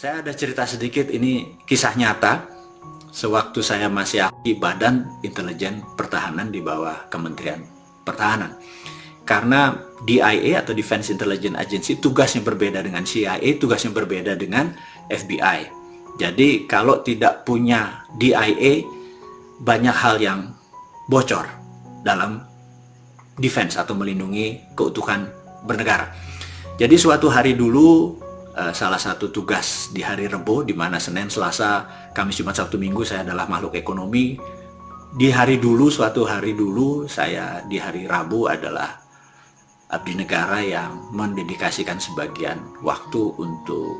Saya ada cerita sedikit, ini kisah nyata. Sewaktu saya masih aktif di Badan Intelijen Pertahanan di bawah Kementerian Pertahanan. Karena DIA atau Defense Intelligence Agency tugasnya berbeda dengan CIA, tugasnya berbeda dengan FBI. Jadi kalau tidak punya DIA, banyak hal yang bocor dalam defense atau melindungi keutuhan bernegara. Jadi suatu hari dulu, salah satu tugas di hari Rebo, di mana Senin, Selasa, Kamis, Jumat, Sabtu, Minggu saya adalah makhluk ekonomi. Di hari dulu, suatu hari dulu, saya di hari Rabu adalah abdi negara yang mendedikasikan sebagian waktu untuk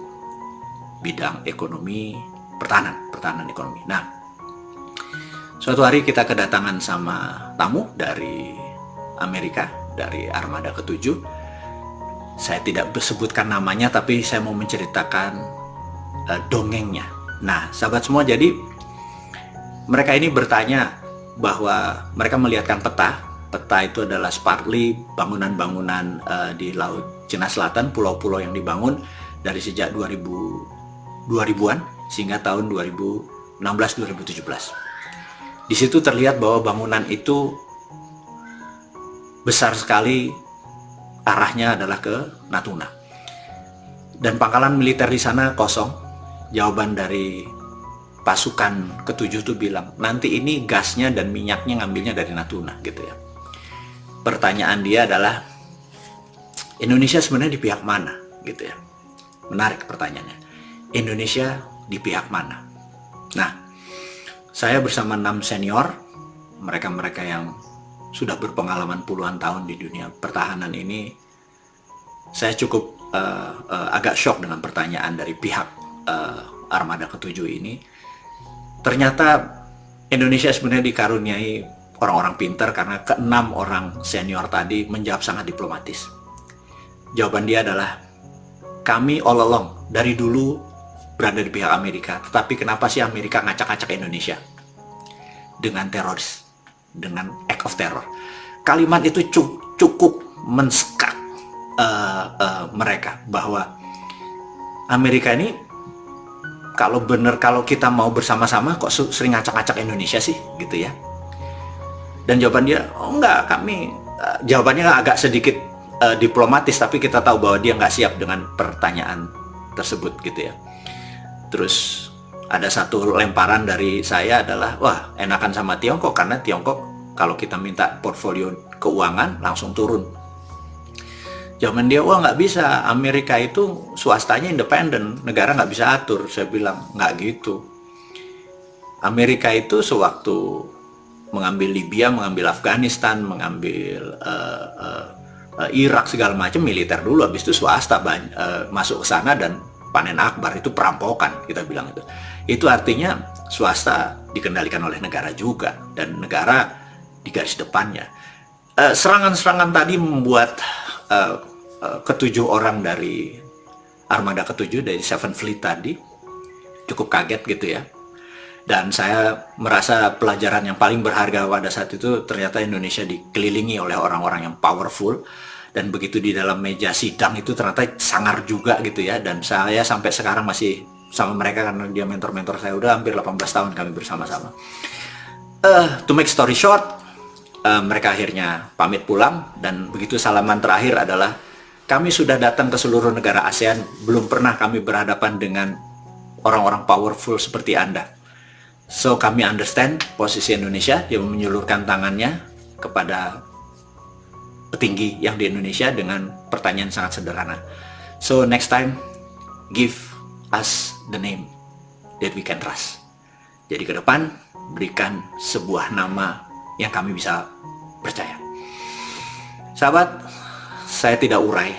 bidang ekonomi, pertahanan ekonomi. Nah, suatu hari kita kedatangan sama tamu dari Amerika, dari Armada ke-7. Saya tidak sebutkan namanya, tapi saya mau menceritakan dongengnya. Nah, sahabat semua, jadi mereka ini bertanya bahwa mereka melihatkan peta. Peta itu adalah partly bangunan-bangunan di Laut Cina Selatan, pulau-pulau yang dibangun dari sejak 2000-an sehingga tahun 2016-2017. Di situ terlihat bahwa bangunan itu besar sekali, arahnya adalah ke Natuna. Dan pangkalan militer di sana kosong. Jawaban dari pasukan ke-7 itu bilang, nanti ini gasnya dan minyaknya ngambilnya dari Natuna, gitu ya. Pertanyaan dia adalah, Indonesia sebenarnya di pihak mana, gitu ya. Menarik pertanyaannya. Indonesia di pihak mana? Nah, saya bersama 6 senior, mereka-mereka yang sudah berpengalaman puluhan tahun di dunia pertahanan ini, saya cukup agak shock dengan pertanyaan dari pihak Armada ke-7 ini. Ternyata Indonesia sebenarnya dikaruniai orang-orang pintar, karena ke-6 orang senior tadi menjawab sangat diplomatis. Jawaban dia adalah, kami all along, dari dulu berada di pihak Amerika, tetapi kenapa sih Amerika ngacak-ngacak Indonesia dengan teroris, dengan act of terror? Kalimat itu cukup mensekat mereka, bahwa Amerika ini kalau kita mau bersama-sama kok sering ngacak-ngacak Indonesia sih, gitu ya. Dan jawaban dia, oh enggak, kami jawabannya agak sedikit diplomatis, tapi kita tahu bahwa dia nggak siap dengan pertanyaan tersebut, gitu ya. Terus ada satu lemparan dari saya adalah, wah, enakan sama Tiongkok, karena Tiongkok kalau kita minta portfolio keuangan langsung turun. Jawaban dia, wah, nggak bisa, Amerika itu swastanya independen, negara nggak bisa atur. Saya bilang, nggak gitu. Amerika itu sewaktu mengambil Libya, mengambil Afghanistan, mengambil Irak, segala macam, militer dulu, habis itu swasta masuk ke sana dan panen akbar, itu perampokan, kita bilang itu. Itu artinya swasta dikendalikan oleh negara juga, dan negara di garis depannya. Serangan-serangan tadi membuat ke-7 orang dari Armada ke-7 dari Seven Fleet tadi cukup kaget, gitu ya. Dan saya merasa pelajaran yang paling berharga pada saat itu, ternyata Indonesia dikelilingi oleh orang-orang yang powerful, dan begitu di dalam meja sidang itu ternyata sangar juga, gitu ya. Dan saya sampai sekarang masih sama mereka, karena dia mentor-mentor saya, udah hampir 18 tahun kami bersama-sama. To make story short, mereka akhirnya pamit pulang, dan begitu salaman terakhir adalah, kami sudah datang ke seluruh negara ASEAN, belum pernah kami berhadapan dengan orang-orang powerful seperti Anda. So kami understand posisi Indonesia. Dia menyulurkan tangannya kepada petinggi yang di Indonesia dengan pertanyaan sangat sederhana. So next time, give us the name that we can trust. Jadi ke depan, berikan sebuah nama yang kami bisa percaya. Sahabat, saya tidak urai.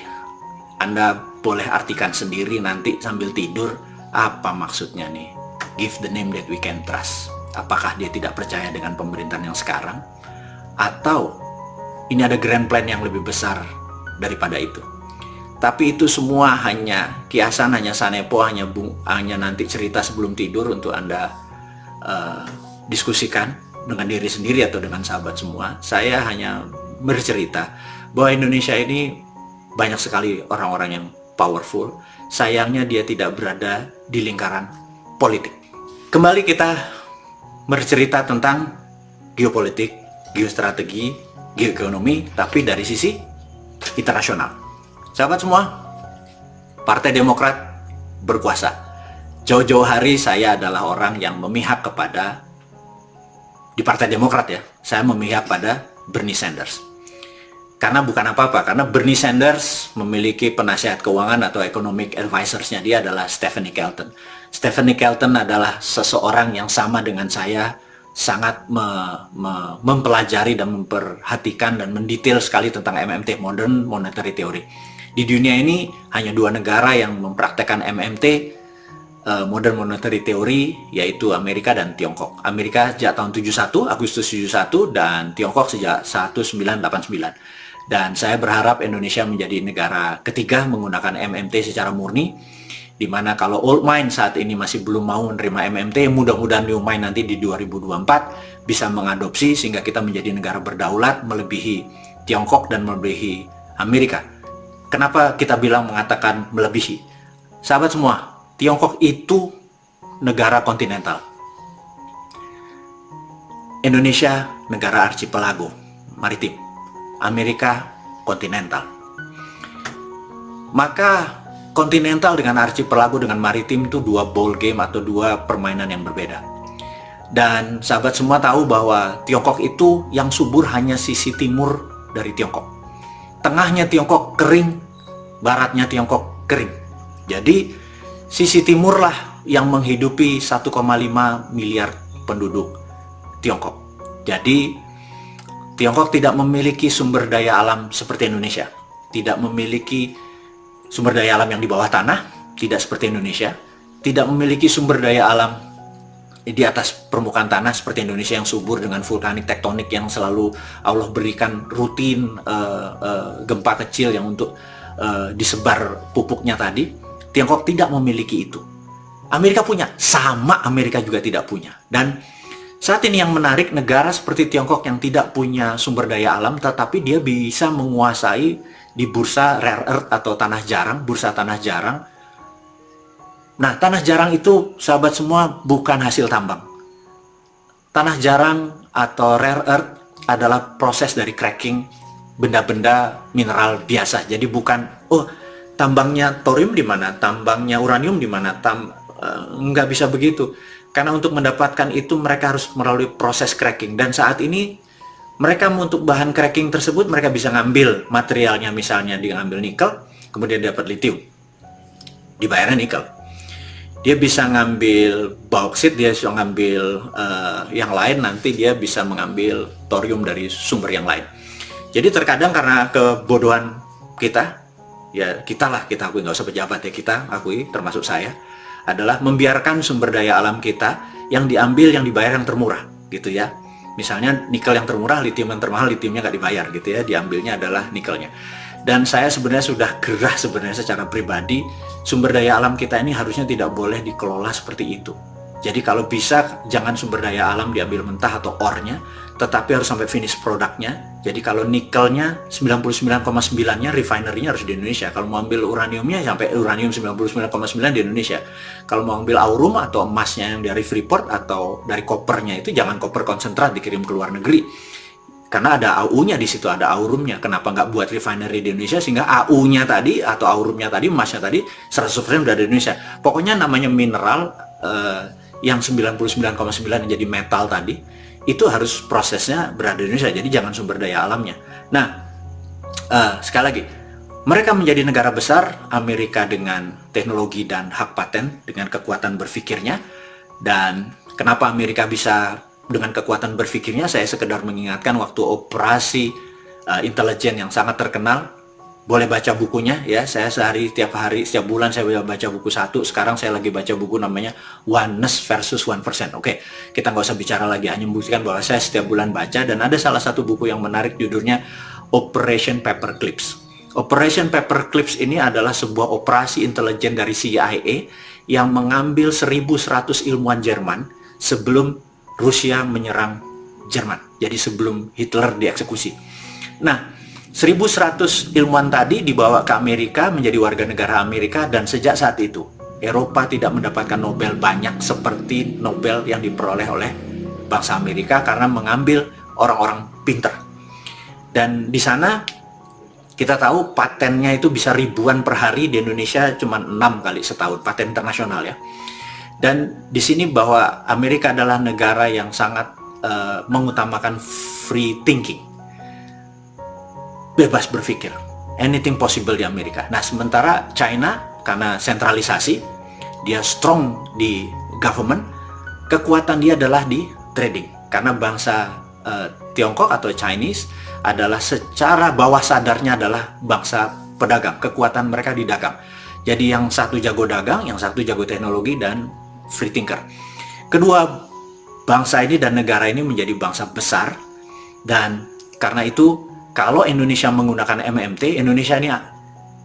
Anda boleh artikan sendiri nanti sambil tidur, apa maksudnya nih, give the name that we can trust. Apakah dia tidak percaya dengan pemerintahan yang sekarang, atau ini ada grand plan yang lebih besar daripada itu? Tapi itu semua hanya kiasan, hanya sanepo, hanya nanti cerita sebelum tidur untuk Anda diskusikan dengan diri sendiri atau dengan sahabat semua. Saya hanya bercerita bahwa Indonesia ini banyak sekali orang-orang yang powerful. sayangnya dia tidak berada di lingkaran politik. Kembali kita bercerita tentang geopolitik, geostrategi, geoekonomi, tapi dari sisi internasional. Sahabat semua, Partai Demokrat berkuasa. Jauh-jauh hari saya adalah orang yang memihak kepada, di Partai Demokrat ya, saya memihak pada Bernie Sanders. Karena bukan apa-apa, karena Bernie Sanders memiliki penasihat keuangan atau economic advisors-nya, dia adalah Stephanie Kelton. Stephanie Kelton adalah seseorang yang sama dengan saya, sangat mempelajari dan memperhatikan dan mendetail sekali tentang MMT, Modern Monetary Theory. Di dunia ini hanya 2 negara yang mempraktekkan MMT, Modern Monetary Theory, yaitu Amerika dan Tiongkok. Amerika sejak tahun 71, Agustus 71, dan Tiongkok sejak 1989. Dan saya berharap Indonesia menjadi negara ketiga menggunakan MMT secara murni, di mana kalau old mind saat ini masih belum mau menerima MMT, mudah-mudahan new mind nanti di 2024 bisa mengadopsi sehingga kita menjadi negara berdaulat melebihi Tiongkok dan melebihi Amerika. Kenapa kita mengatakan melebihi? Sahabat semua, Tiongkok itu negara kontinental. Indonesia negara archipelago, maritim. Amerika kontinental. Maka kontinental dengan archipelago dengan maritim itu 2 ball game atau 2 permainan yang berbeda. Dan sahabat semua tahu bahwa Tiongkok itu yang subur hanya sisi timur dari Tiongkok. Tengahnya Tiongkok kering, baratnya Tiongkok kering. Jadi sisi timur lah yang menghidupi 1,5 miliar penduduk Tiongkok. Jadi Tiongkok tidak memiliki sumber daya alam seperti Indonesia. Tidak memiliki sumber daya alam yang di bawah tanah, tidak seperti Indonesia. Tidak memiliki sumber daya alam di atas permukaan tanah seperti Indonesia yang subur dengan vulkanik tektonik yang selalu Allah berikan rutin gempa kecil yang untuk disebar pupuknya tadi. Tiongkok tidak memiliki itu. Amerika punya, sama Amerika juga tidak punya. Dan saat ini yang menarik, negara seperti Tiongkok yang tidak punya sumber daya alam, tetapi dia bisa menguasai di bursa rare earth atau tanah jarang, bursa tanah jarang. Nah, tanah jarang itu, sahabat semua, bukan hasil tambang. Tanah jarang atau rare earth adalah proses dari cracking benda-benda mineral biasa. Jadi bukan, oh, tambangnya thorium di mana, tambangnya uranium di mana, nggak bisa begitu. Karena untuk mendapatkan itu mereka harus melalui proses cracking. Dan saat ini mereka untuk bahan cracking tersebut mereka bisa ngambil materialnya, misalnya dia ngambil nikel, kemudian dapat lithium, dibayarnya nikel. Dia bisa ngambil bauksit, dia bisa ngambil yang lain, nanti dia bisa mengambil thorium dari sumber yang lain. Jadi terkadang karena kebodohan kita, ya kita akui, nggak usah pejabat ya, kita akui, termasuk saya, adalah membiarkan sumber daya alam kita yang diambil, yang dibayar yang termurah gitu ya. Misalnya nikel yang termurah, lithium yang termahal, lithiumnya nggak dibayar gitu ya, diambilnya adalah nikelnya. Dan saya sebenarnya sudah gerah sebenarnya secara pribadi, sumber daya alam kita ini harusnya tidak boleh dikelola seperti itu. Jadi kalau bisa jangan sumber daya alam diambil mentah atau ore-nya, tetapi harus sampai finish produknya. Jadi kalau nikelnya 99,9-nya refinery-nya harus di Indonesia. Kalau mau ambil uraniumnya sampai uranium 99,9 di Indonesia. Kalau mau ambil aurum atau emasnya yang dari Freeport atau dari kopernya itu jangan koper konsentrat dikirim ke luar negeri. Karena ada AU-nya di situ, ada aurumnya. Kenapa nggak buat refinery di Indonesia sehingga AU-nya tadi atau aurumnya tadi, emasnya tadi 100% udah di Indonesia. Pokoknya namanya mineral yang 99,9 jadi metal tadi, itu harus prosesnya berada di Indonesia. Jadi jangan sumber daya alamnya. Nah, sekali lagi, mereka menjadi negara besar, Amerika dengan teknologi dan hak paten, dengan kekuatan berpikirnya. Dan kenapa Amerika bisa dengan kekuatan berpikirnya, saya sekedar mengingatkan waktu operasi intelijen yang sangat terkenal. Boleh baca bukunya ya, saya setiap bulan saya baca buku satu. Sekarang saya lagi baca buku namanya Oneness versus 1%. Oke, kita nggak usah bicara lagi, hanya membuktikan bahwa saya setiap bulan baca. Dan ada salah satu buku yang menarik, judulnya Operation Paperclips. Operation Paperclips ini adalah sebuah operasi intelijen dari CIA yang mengambil 1.100 ilmuwan Jerman sebelum Rusia menyerang Jerman. Jadi sebelum Hitler dieksekusi. Nah, 1.100 ilmuwan tadi dibawa ke Amerika menjadi warga negara Amerika, dan sejak saat itu Eropa tidak mendapatkan Nobel banyak seperti Nobel yang diperoleh oleh bangsa Amerika karena mengambil orang-orang pinter. Dan di sana kita tahu patennya itu bisa ribuan per hari, di Indonesia cuma 6 kali setahun, paten internasional ya. Dan di sini bahwa Amerika adalah negara yang sangat mengutamakan free thinking, bebas berpikir, anything possible di Amerika. Nah, sementara China karena sentralisasi, dia strong di government, kekuatan dia adalah di trading. Karena bangsa Tiongkok atau Chinese adalah secara bawah sadarnya adalah bangsa pedagang, kekuatan mereka di dagang. Jadi yang satu jago dagang, yang satu jago teknologi dan free thinker. Kedua bangsa ini dan negara ini menjadi bangsa besar, dan karena itu kalau Indonesia menggunakan MMT, Indonesia ini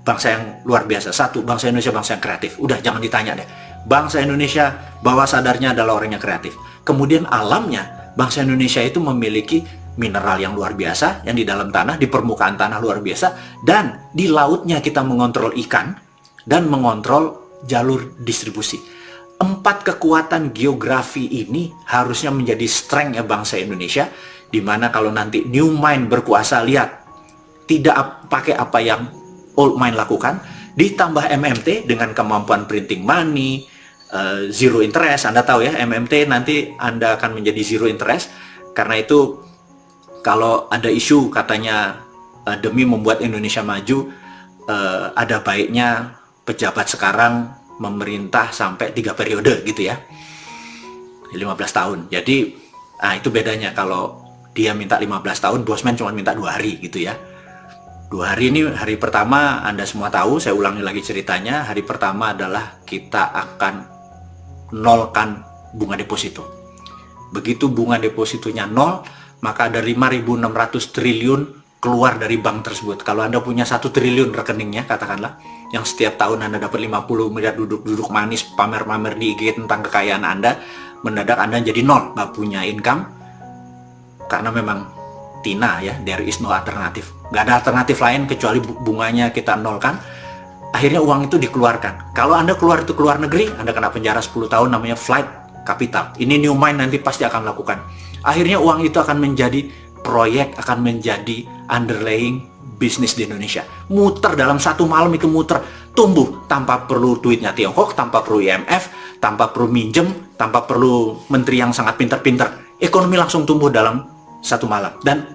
bangsa yang luar biasa. Satu, bangsa Indonesia bangsa yang kreatif. Udah, jangan ditanya deh. Bangsa Indonesia bawah sadarnya adalah orang yang kreatif. Kemudian alamnya, bangsa Indonesia itu memiliki mineral yang luar biasa, yang di dalam tanah, di permukaan tanah luar biasa, dan di lautnya kita mengontrol ikan dan mengontrol jalur distribusi. 4 kekuatan geografi ini harusnya menjadi strength ya bangsa Indonesia, dimana kalau nanti new mind berkuasa, lihat, tidak pakai apa yang old mind lakukan, ditambah MMT dengan kemampuan printing money, zero interest. Anda tahu ya, MMT nanti Anda akan menjadi zero interest. Karena itu kalau ada isu katanya demi membuat Indonesia maju, ada baiknya pejabat sekarang memerintah sampai 3 periode gitu ya, 15 tahun. Jadi itu bedanya, kalau dia minta 15 tahun, Bosman cuma minta 2 hari gitu ya. 2 hari ini, hari pertama Anda semua tahu, saya ulangi lagi ceritanya. Hari pertama adalah kita akan nolkan bunga deposito. Begitu bunga depositonya nol, maka ada 5.600 triliun keluar dari bank tersebut. Kalau Anda punya 1 triliun rekeningnya, katakanlah, yang setiap tahun Anda dapat 50 miliar duduk-duduk manis, pamer-pamer di IG tentang kekayaan Anda, mendadak Anda jadi nol, nggak punya income. Karena memang Tina ya, there is no alternative. Nggak ada alternatif lain kecuali bunganya kita nolkan. Akhirnya uang itu dikeluarkan. Kalau Anda keluar itu ke luar negeri, Anda kena penjara 10 tahun, namanya flight capital. Ini new mind nanti pasti akan lakukan. Akhirnya uang itu akan menjadi proyek, akan menjadi underlying bisnis di Indonesia. Muter dalam 1 malam itu muter, tumbuh tanpa perlu duitnya Tiongkok, tanpa perlu IMF, tanpa perlu minjem, tanpa perlu menteri yang sangat pintar-pintar. Ekonomi langsung tumbuh dalam 1 malam. Dan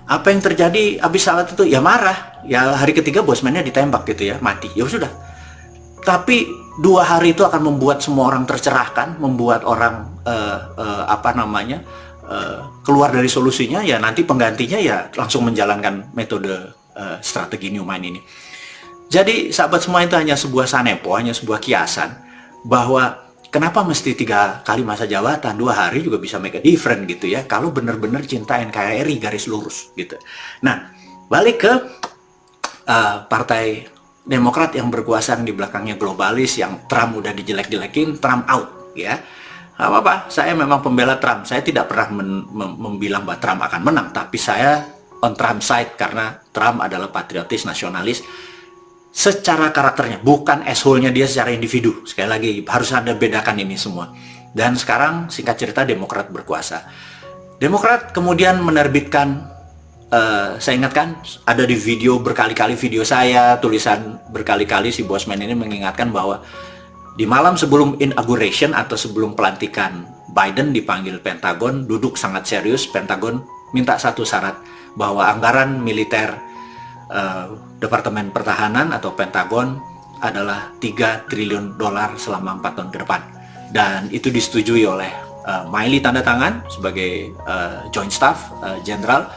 apa yang terjadi habis saat itu? Ya marah. Ya hari ketiga Bosmannya ditembak gitu ya, mati. Ya sudah. Tapi 2 hari itu akan membuat semua orang tercerahkan, membuat orang keluar dari solusinya. Ya nanti penggantinya ya langsung menjalankan metode strategi new mind ini. Jadi sahabat semua, itu hanya sebuah sanepo, hanya sebuah kiasan bahwa kenapa mesti 3 kali masa jabatan, 2 hari juga bisa make a difference gitu ya, kalau benar-benar cinta NKRI garis lurus gitu. Nah, balik ke Partai Demokrat yang berkuasa, yang di belakangnya globalis, yang Trump udah dijelek-jelekin, Trump out ya. Gak apa-apa, saya memang pembela Trump. Saya tidak pernah membilang bahwa Trump akan menang, tapi saya on Trump side karena Trump adalah patriotis, nasionalis secara karakternya, bukan asshole-nya dia secara individu. Sekali lagi, harus Anda bedakan ini semua. Dan sekarang, singkat cerita, Demokrat berkuasa. Demokrat kemudian menerbitkan, saya ingatkan, ada di video berkali-kali video saya, tulisan berkali-kali, si Bosman ini mengingatkan bahwa di malam sebelum inauguration atau sebelum pelantikan Biden dipanggil Pentagon, duduk sangat serius, Pentagon minta satu syarat, bahwa anggaran militer Departemen Pertahanan atau Pentagon adalah $3 triliun selama 4 tahun ke depan. Dan itu disetujui oleh Miley tanda tangan sebagai Joint Staff General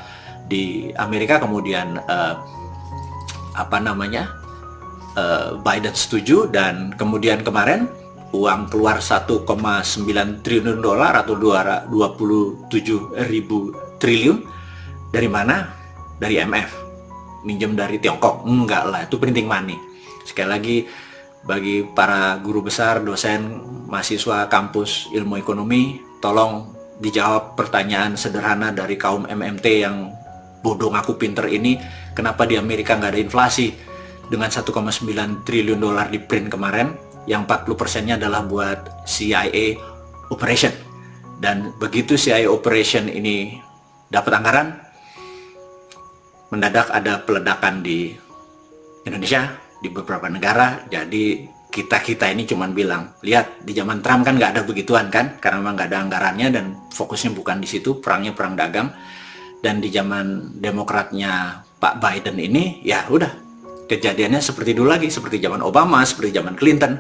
di Amerika. Kemudian Biden setuju, dan kemudian kemarin uang keluar $1,9 triliun atau 27.000 triliun. Dari mana? Dari IMF. Minjem dari Tiongkok? Enggak lah, itu printing money. Sekali lagi, bagi para guru besar, dosen, mahasiswa kampus ilmu ekonomi, tolong dijawab pertanyaan sederhana dari kaum MMT yang bodoh ngaku pinter ini, kenapa di Amerika nggak ada inflasi dengan 1,9 triliun dolar di print kemarin, yang 40%-nya adalah buat CIA operation. Dan begitu CIA operation ini dapat anggaran, mendadak ada peledakan di Indonesia, di beberapa negara. Jadi kita ini cuman bilang, lihat di zaman Trump kan nggak ada begituan kan, karena memang nggak ada anggarannya dan fokusnya bukan di situ, perangnya perang dagang. Dan di zaman Demokratnya Pak Biden ini, ya udah kejadiannya seperti dulu lagi, seperti zaman Obama, seperti zaman Clinton.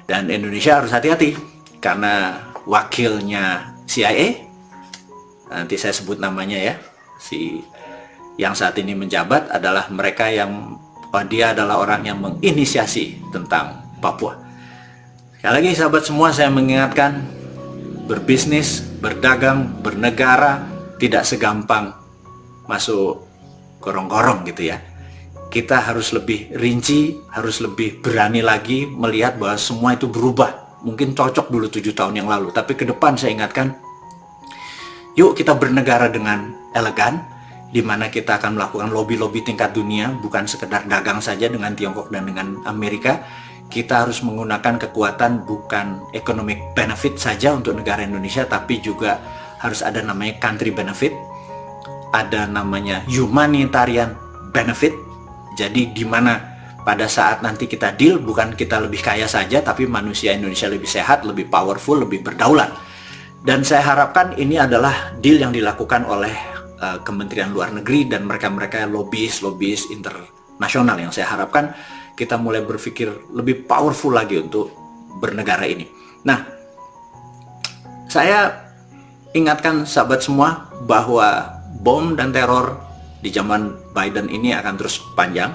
Dan Indonesia harus hati-hati karena wakilnya CIA, nanti saya sebut namanya ya, si yang saat ini menjabat adalah mereka yang dia adalah orang yang menginisiasi tentang Papua. Sekali lagi sahabat semua, saya mengingatkan, berbisnis, berdagang, bernegara tidak segampang masuk gorong-gorong gitu ya. Kita harus lebih rinci, harus lebih berani lagi melihat bahwa semua itu berubah. Mungkin cocok dulu 7 tahun yang lalu, tapi ke depan saya ingatkan, yuk kita bernegara dengan elegan, di mana kita akan melakukan lobby-lobby tingkat dunia, bukan sekedar dagang saja dengan Tiongkok dan dengan Amerika. Kita harus menggunakan kekuatan bukan economic benefit saja untuk negara Indonesia, tapi juga harus ada namanya country benefit, ada namanya humanitarian benefit. Jadi di mana pada saat nanti kita deal, bukan kita lebih kaya saja, tapi manusia Indonesia lebih sehat, lebih powerful, lebih berdaulat. Dan saya harapkan ini adalah deal yang dilakukan oleh Kementerian Luar Negeri dan mereka-mereka lobbyis internasional, yang saya harapkan kita mulai berpikir lebih powerful lagi untuk bernegara ini. Nah, saya ingatkan sahabat semua bahwa bom dan teror di zaman Biden ini akan terus panjang,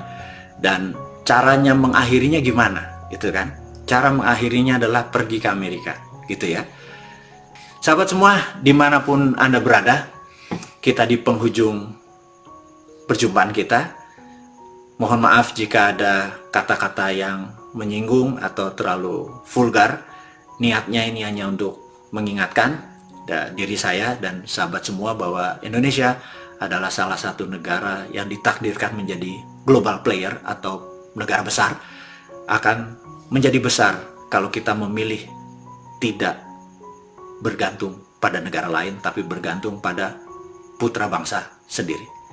dan caranya mengakhirinya gimana gitu kan. Cara mengakhirinya adalah pergi ke Amerika gitu ya. Sahabat semua, dimanapun Anda berada, kita di penghujung perjumpaan kita. Mohon maaf jika ada kata-kata yang menyinggung atau terlalu vulgar. Niatnya ini hanya untuk mengingatkan diri saya dan sahabat semua bahwa Indonesia adalah salah satu negara yang ditakdirkan menjadi global player atau negara besar, akan menjadi besar kalau kita memilih tidak bergantung pada negara lain, tapi bergantung pada putra bangsa sendiri.